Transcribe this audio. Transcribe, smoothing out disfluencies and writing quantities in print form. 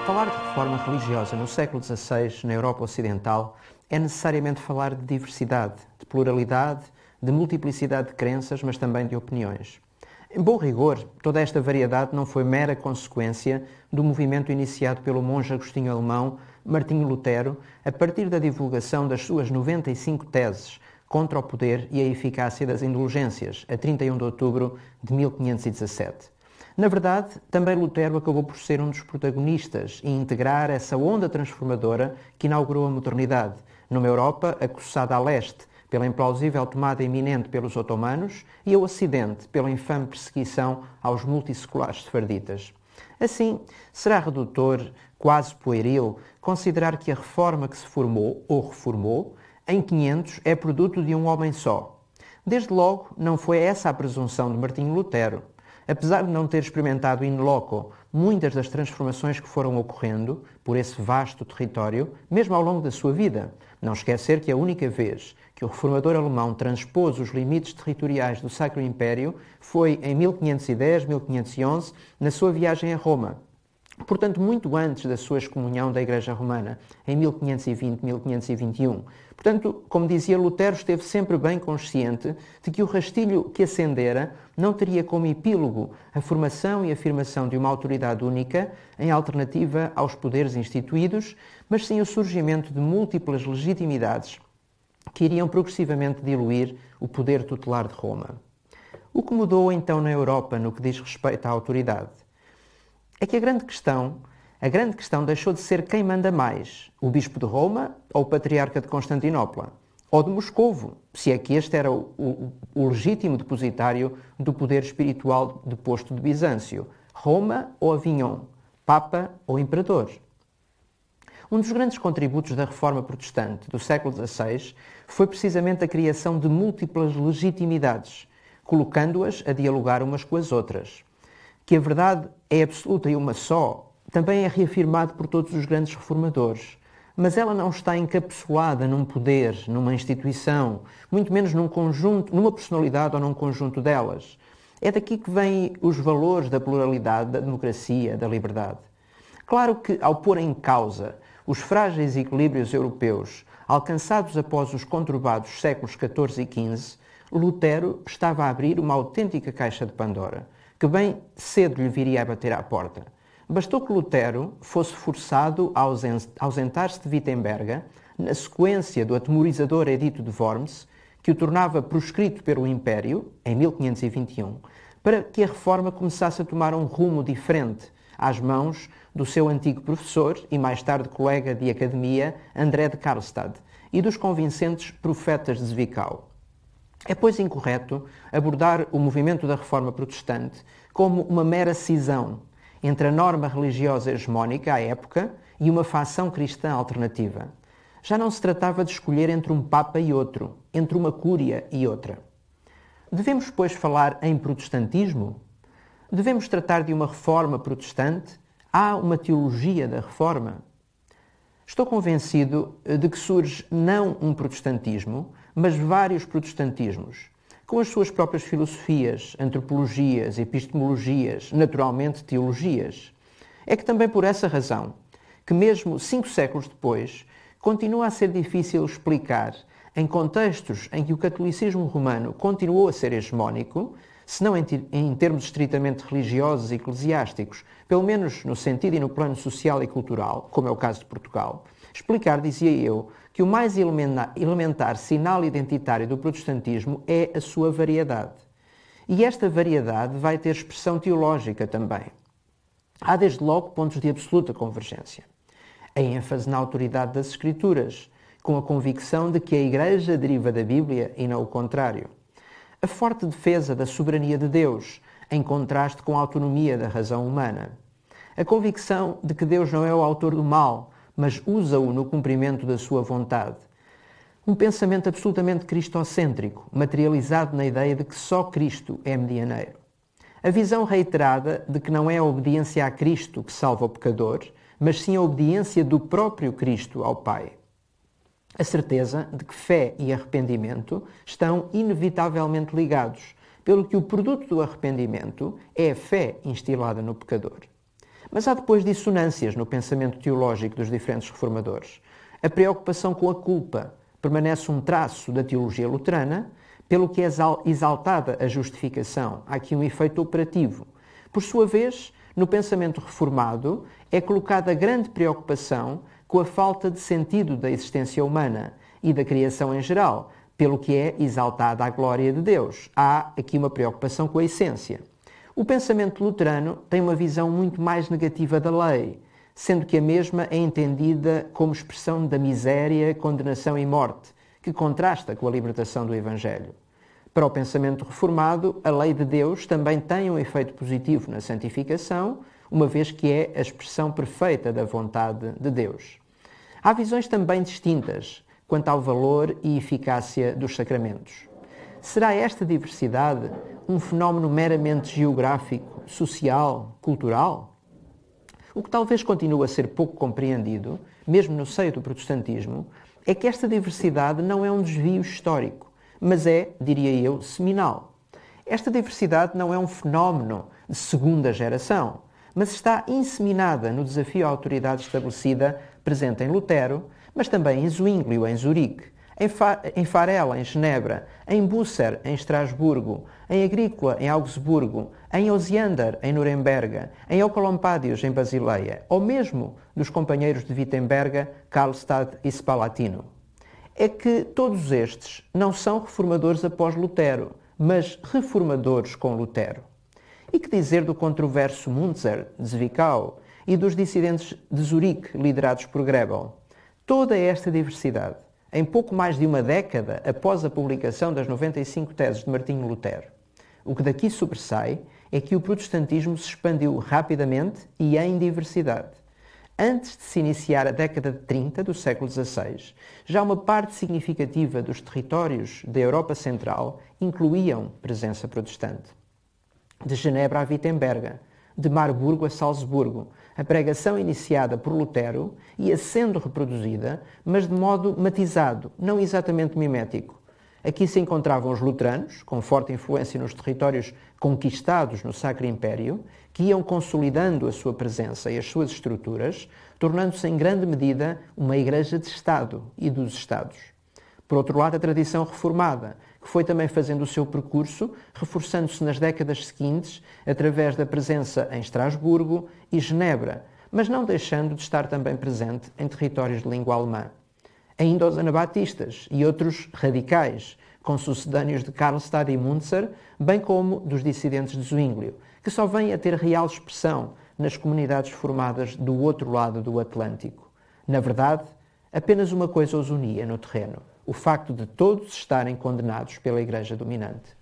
Falar de reforma religiosa no século XVI, na Europa Ocidental, é necessariamente falar de diversidade, de pluralidade, de multiplicidade de crenças, mas também de opiniões. Em bom rigor, toda esta variedade não foi mera consequência do movimento iniciado pelo monge agostinho alemão Martinho Lutero a partir da divulgação das suas 95 teses contra o poder e a eficácia das indulgências, a 31 de outubro de 1517. Na verdade, também Lutero acabou por ser um dos protagonistas e integrar essa onda transformadora que inaugurou a modernidade, numa Europa acossada a leste pela implausível tomada iminente pelos otomanos e ao ocidente pela infame perseguição aos multisseculares sefarditas. Assim, será redutor, quase pueril, considerar que a reforma que se formou, ou reformou, em 500 é produto de um homem só. Desde logo, não foi essa a presunção de Martinho Lutero. Apesar de não ter experimentado in loco muitas das transformações que foram ocorrendo por esse vasto território, mesmo ao longo da sua vida, não esquecer que a única vez que o reformador alemão transpôs os limites territoriais do Sacro Império foi em 1510-1511, na sua viagem a Roma. Portanto, muito antes da sua excomunhão da Igreja Romana, em 1520-1521. Portanto, como dizia Lutero, esteve sempre bem consciente de que o rastilho que ascendera não teria como epílogo a formação e afirmação de uma autoridade única em alternativa aos poderes instituídos, mas sim o surgimento de múltiplas legitimidades que iriam progressivamente diluir o poder tutelar de Roma. O que mudou então na Europa no que diz respeito à autoridade? É que a grande questão deixou de ser quem manda mais, o bispo de Roma ou o patriarca de Constantinopla, ou de Moscovo, se é que este era o legítimo depositário do poder espiritual deposto de Bizâncio, Roma ou Avignon, Papa ou Imperador. Um dos grandes contributos da Reforma Protestante do século XVI foi precisamente a criação de múltiplas legitimidades, colocando-as a dialogar umas com as outras. Que a verdade é absoluta e uma só, também é reafirmado por todos os grandes reformadores. Mas ela não está encapsulada num poder, numa instituição, muito menos num conjunto, numa personalidade ou num conjunto delas. É daqui que vêm os valores da pluralidade, da democracia, da liberdade. Claro que, ao pôr em causa os frágeis equilíbrios europeus alcançados após os conturbados séculos XIV e XV, Lutero estava a abrir uma autêntica caixa de Pandora, que bem cedo lhe viria a bater à porta. Bastou que Lutero fosse forçado a ausentar-se de Wittenberg, na sequência do atemorizador Edito de Worms, que o tornava proscrito pelo Império, em 1521, para que a reforma começasse a tomar um rumo diferente, às mãos do seu antigo professor e mais tarde colega de academia, André de Karlstadt, e dos convincentes profetas de Zwickau. É, pois, incorreto abordar o movimento da Reforma Protestante como uma mera cisão entre a norma religiosa hegemónica à época e uma facção cristã alternativa. Já não se tratava de escolher entre um Papa e outro, entre uma Cúria e outra. Devemos, pois, falar em protestantismo? Devemos tratar de uma reforma protestante? Há uma teologia da reforma? Estou convencido de que surge não um protestantismo, mas vários protestantismos, com as suas próprias filosofias, antropologias, epistemologias, naturalmente teologias. É que também por essa razão, que mesmo 5 séculos depois, continua a ser difícil explicar, em contextos em que o catolicismo romano continuou a ser hegemónico, se não em termos estritamente religiosos e eclesiásticos, pelo menos no sentido e no plano social e cultural, como é o caso de Portugal, explicar, dizia eu, que o mais elementar sinal identitário do protestantismo é a sua variedade. E esta variedade vai ter expressão teológica também. Há desde logo pontos de absoluta convergência. A ênfase na autoridade das Escrituras, com a convicção de que a Igreja deriva da Bíblia e não o contrário. A forte defesa da soberania de Deus, em contraste com a autonomia da razão humana. A convicção de que Deus não é o autor do mal, mas usa-o no cumprimento da sua vontade. Um pensamento absolutamente cristocêntrico, materializado na ideia de que só Cristo é medianeiro. A visão reiterada de que não é a obediência a Cristo que salva o pecador, mas sim a obediência do próprio Cristo ao Pai. A certeza de que fé e arrependimento estão inevitavelmente ligados, pelo que o produto do arrependimento é a fé instilada no pecador. Mas há depois dissonâncias no pensamento teológico dos diferentes reformadores. A preocupação com a culpa permanece um traço da teologia luterana, pelo que é exaltada a justificação. Há aqui um efeito operativo. Por sua vez, no pensamento reformado, é colocada grande preocupação com a falta de sentido da existência humana e da criação em geral, pelo que é exaltada a glória de Deus. Há aqui uma preocupação com a essência. O pensamento luterano tem uma visão muito mais negativa da lei, sendo que a mesma é entendida como expressão da miséria, condenação e morte, que contrasta com a libertação do Evangelho. Para o pensamento reformado, a lei de Deus também tem um efeito positivo na santificação, uma vez que é a expressão perfeita da vontade de Deus. Há visões também distintas quanto ao valor e eficácia dos sacramentos. Será esta diversidade um fenómeno meramente geográfico, social, cultural? O que talvez continue a ser pouco compreendido, mesmo no seio do protestantismo, é que esta diversidade não é um desvio histórico, mas é, diria eu, seminal. Esta diversidade não é um fenómeno de segunda geração, mas está inseminada no desafio à autoridade estabelecida presente em Lutero, mas também em Zwinglio, em Zurique, em Farel, em Genebra, em Busser, em Estrasburgo, em Agrícola, em Augsburgo, em Osiander, em Nuremberga, em Oecolampadius, em Basileia, ou mesmo dos companheiros de Wittenberga, Karlstadt e Spalatina. É que todos estes não são reformadores após Lutero, mas reformadores com Lutero. E que dizer do controverso Munzer, de Zwickau, e dos dissidentes de Zurique, liderados por Grebel? Toda esta diversidade, em pouco mais de uma década após a publicação das 95 teses de Martinho Lutero. O que daqui sobressai é que o protestantismo se expandiu rapidamente e em diversidade. Antes de se iniciar a década de 30 do século XVI, já uma parte significativa dos territórios da Europa Central incluíam presença protestante. De Genebra a Wittenberga, de Marburgo a Salzburgo, a pregação iniciada por Lutero ia sendo reproduzida, mas de modo matizado, não exatamente mimético. Aqui se encontravam os luteranos, com forte influência nos territórios conquistados no Sacro Império, que iam consolidando a sua presença e as suas estruturas, tornando-se em grande medida uma igreja de Estado e dos Estados. Por outro lado, a tradição reformada, que foi também fazendo o seu percurso, reforçando-se nas décadas seguintes através da presença em Estrasburgo e Genebra, mas não deixando de estar também presente em territórios de língua alemã. Ainda os anabatistas e outros radicais, consucedâneos de Karlstadt e Munzer, bem como dos dissidentes de Zwinglio, que só vêm a ter real expressão nas comunidades formadas do outro lado do Atlântico. Na verdade, apenas uma coisa os unia no terreno: o facto de todos estarem condenados pela Igreja dominante.